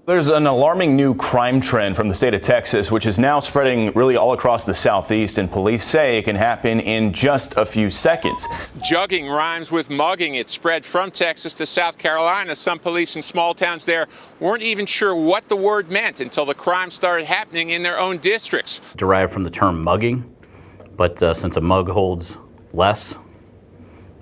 There's an alarming new crime trend from the state of Texas, which is now spreading really all across the southeast, and police say it can happen in just a few seconds. Jugging rhymes with mugging. It spread from Texas to South Carolina. Some police in small towns there weren't even sure what the word meant until the crime started happening in their own districts. Derived from the term mugging, but since a mug holds less,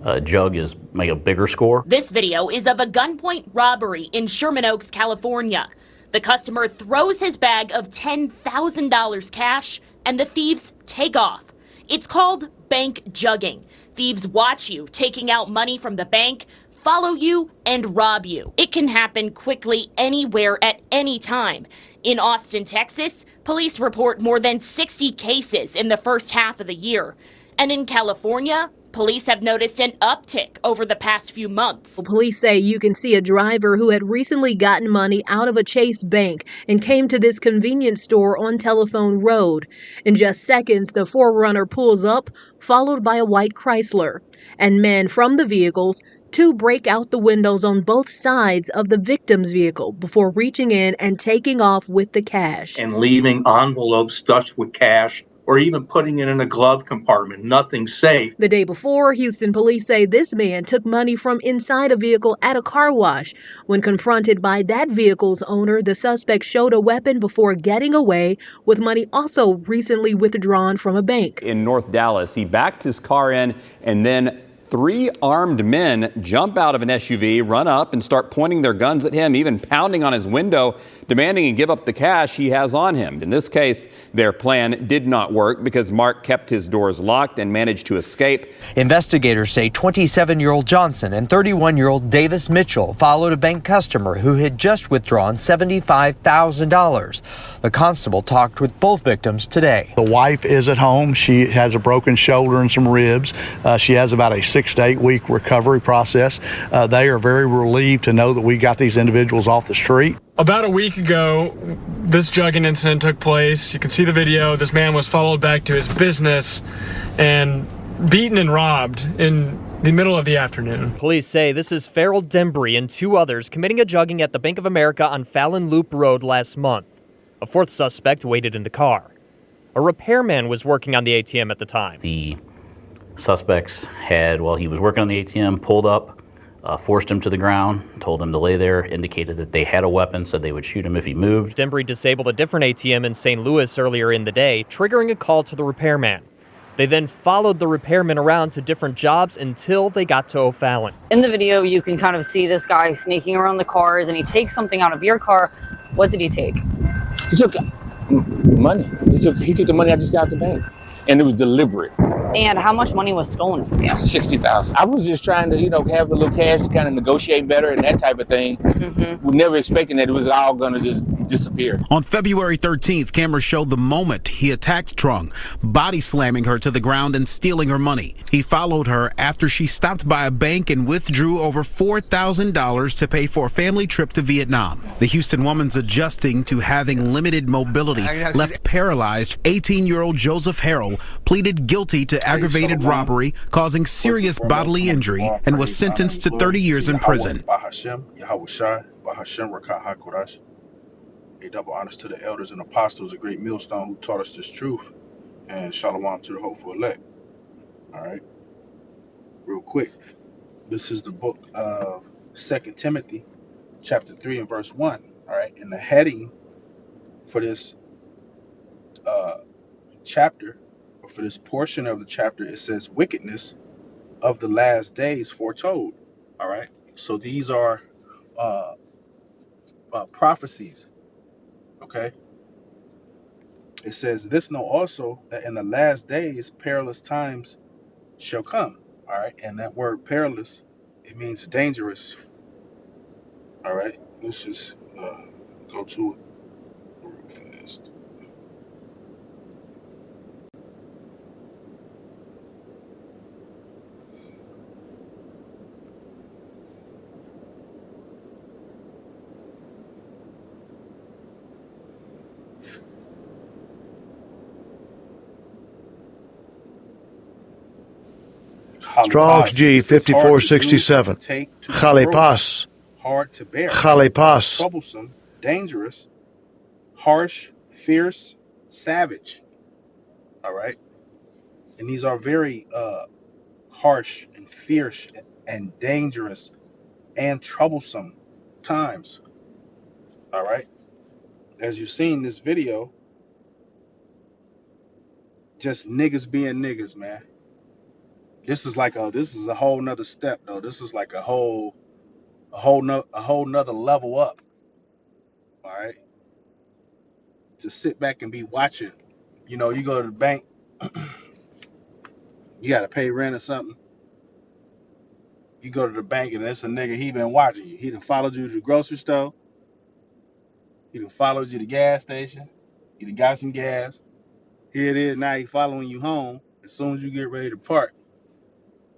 a jug is make a bigger score. This video is of a gunpoint robbery in Sherman Oaks, California. The customer throws his bag of $10,000 cash and the thieves take off. It's called bank jugging. Thieves watch you taking out money from the bank, follow you, and rob you. It can happen quickly anywhere at any time. In Austin, Texas, police report more than 60 cases in the first half of the year. And in California, police have noticed an uptick over the past few months. Police say you can see a driver who had recently gotten money out of a Chase bank and came to this convenience store on Telephone Road. In just seconds, the 4Runner pulls up, followed by a white Chrysler. And men from the vehicles, two break out the windows on both sides of the victim's vehicle before reaching in and taking off with the cash. And leaving envelopes stuffed with cash, or even putting it in a glove compartment. Nothing safe. The day before, Houston police say this man took money from inside a vehicle at a car wash. When confronted by that vehicle's owner, the suspect showed a weapon before getting away with money also recently withdrawn from a bank. In North Dallas, he backed his car in and then 3 armed men jump out of an SUV, run up and start pointing their guns at him, even pounding on his window, demanding he give up the cash he has on him. In this case, their plan did not work because Mark kept his doors locked and managed to escape. Investigators say 27-year-old Johnson and 31-year-old Davis Mitchell followed a bank customer who had just withdrawn $75,000. The constable talked with both victims today. The wife is at home. She has a broken shoulder and some ribs. She has about a 6 to 8 week recovery process. They are very relieved to know that we got these individuals off the street. About a week ago, this jugging incident took place. You can see the video. This man was followed back to his business and beaten and robbed in the middle of the afternoon. Police say this is Farrell Dembry and 2 others committing a jugging at the Bank of America on Fallon Loop Road last month. A 4th suspect waited in the car. A repairman was working on the ATM at the time. The suspects had, while he was working on the ATM, pulled up, forced him to the ground, told him to lay there, indicated that they had a weapon, said they would shoot him if he moved. Dembry disabled a different ATM in St. Louis earlier in the day, triggering a call to the repairman. They then followed the repairman around to different jobs until they got to O'Fallon. In the video, you can kind of see this guy sneaking around the cars, and he takes something out of your car. What did he take? He took money. He took the money I just got out the bank. And it was deliberate. And how much money was stolen from you? $60,000. I was just trying to, have a little cash to kind of negotiate better and that type of thing. We never expecting that it was all going to just disappear. On February 13th, cameras showed the moment he attacked Trung, body slamming her to the ground and stealing her money. He followed her after she stopped by a bank and withdrew over $4,000 to pay for a family trip to Vietnam. The Houston woman's adjusting to having limited mobility, left paralyzed. 18-year-old Joseph Harrell pleaded guilty to aggravated robbery, causing serious bodily injury, and was sentenced to 30 years in prison. A double honors to the elders and apostles, a great millstone who taught us this truth, and shalom to the hopeful elect. All right, real quick, this is the book of 2 Timothy chapter 3 and verse 1. All right, and the heading for this chapter, or for this portion of the chapter, it says wickedness of the last days foretold. All right, so these are prophecies. Okay, it says, this know also that in the last days perilous times shall come. All right, and that word perilous, it means dangerous. All right, let's just go to it real fast. Strong's G 5467. Chalepas. Hard to bear, Chalepas. troublesome, dangerous, harsh, fierce, savage. All right. And these are very harsh and fierce and dangerous and troublesome times. All right. As you've seen this video, just niggas being niggas, man. This is a whole nother step though. This is like a whole nother level up. All right. To sit back and be watching. You know, you go to the bank, you gotta pay rent or something. You go to the bank and it's a nigga, he been watching you. He done followed you to the grocery store. He done followed you to the gas station. He done got some gas. Here it is, now he following you home. As soon as you get ready to park,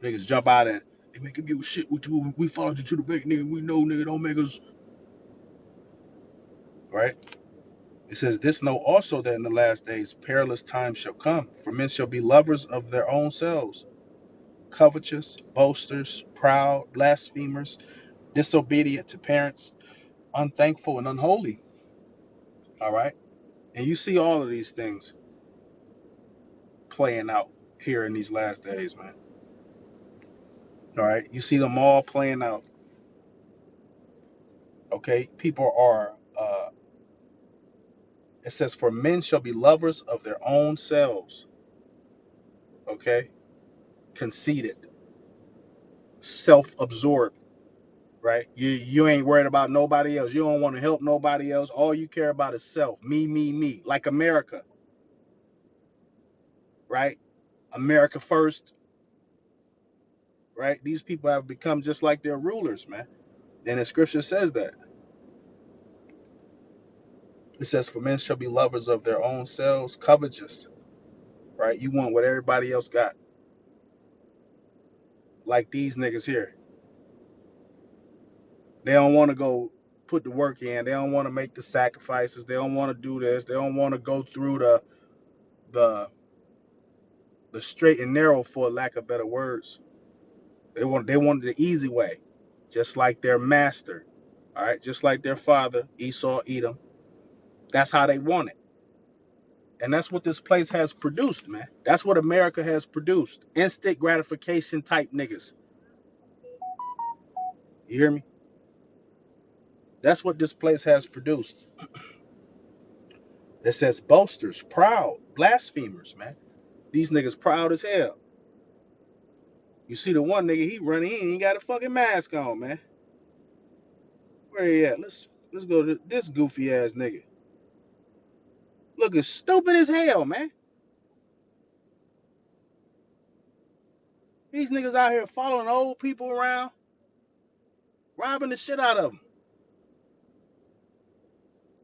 niggas jump out and they make him give a shit with you. We followed you to the bank, nigga. We know, nigga, don't make us. Right? It says, this know also that in the last days perilous times shall come, for men shall be lovers of their own selves, covetous, boasters, proud, blasphemers, disobedient to parents, unthankful and unholy. All right. And you see all of these things playing out here in these last days, man. All right. You see them all playing out. Okay. People are, it says, for men shall be lovers of their own selves. Okay. Conceited, self absorbed. Right. You ain't worried about nobody else. You don't want to help nobody else. All you care about is self. Me. Like America. Right. America first. Right. These people have become just like their rulers, man. And the scripture says that. It says, for men shall be lovers of their own selves, covetous, right? You want what everybody else got. Like these niggas here. They don't want to go put the work in. They don't want to make the sacrifices. They don't want to do this. They don't want to go through the the straight and narrow, for lack of better words. They want the easy way. Just like their master. All right, just like their father, Esau, Edom. That's how they want it. And that's what this place has produced, man. That's what America has produced. Instant gratification type niggas. You hear me? That's what this place has produced. It says boasters, proud, blasphemers, man. These niggas proud as hell. You see the one nigga, he running, he ain't got a fucking mask on, man. Where he at? Let's go to this goofy ass nigga. Looking stupid as hell, man. These niggas out here following old people around, robbing the shit out of them.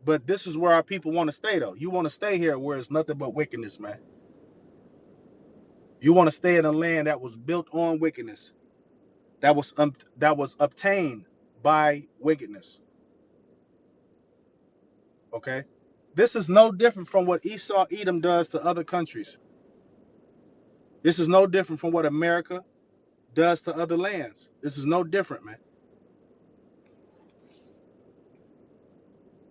But this is where our people want to stay, though. You want to stay here where it's nothing but wickedness, man. You want to stay in a land that was built on wickedness, that was obtained by wickedness. Okay, this is no different from what Esau Edom does to other countries. This is no different from what America does to other lands. This is no different, man.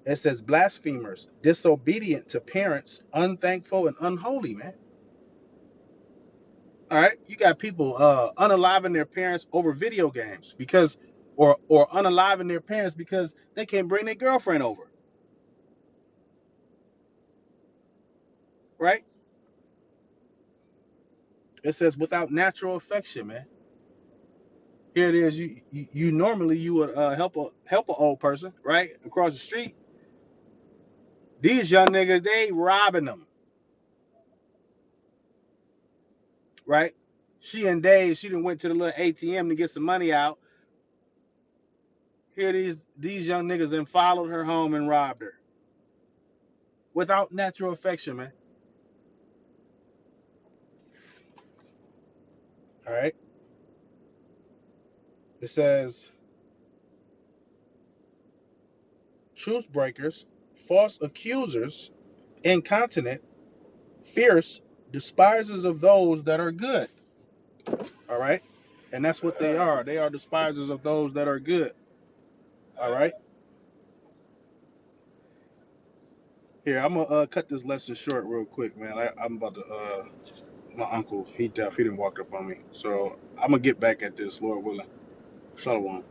It says blasphemers, disobedient to parents, unthankful and unholy, man. All right, you got people unaliving their parents over video games because, or unaliving their parents because they can't bring their girlfriend over, right? It says without natural affection, man. Here it is. You normally you would help a old person, right, across the street. These young niggas, they robbing them, right? She and Dave, she done went to the little ATM to get some money out. Here these young niggas then followed her home and robbed her without natural affection, man. All right. It says truth breakers, false accusers, incontinent, fierce, despisers of those that are good. All right. And that's what they are. They are despisers of those that are good. All right. Here, I'm gonna cut this lesson short real quick, man. I'm about to my uncle, he deaf, he didn't walk up on me. So I'm gonna get back at this, Lord willing. Shalom.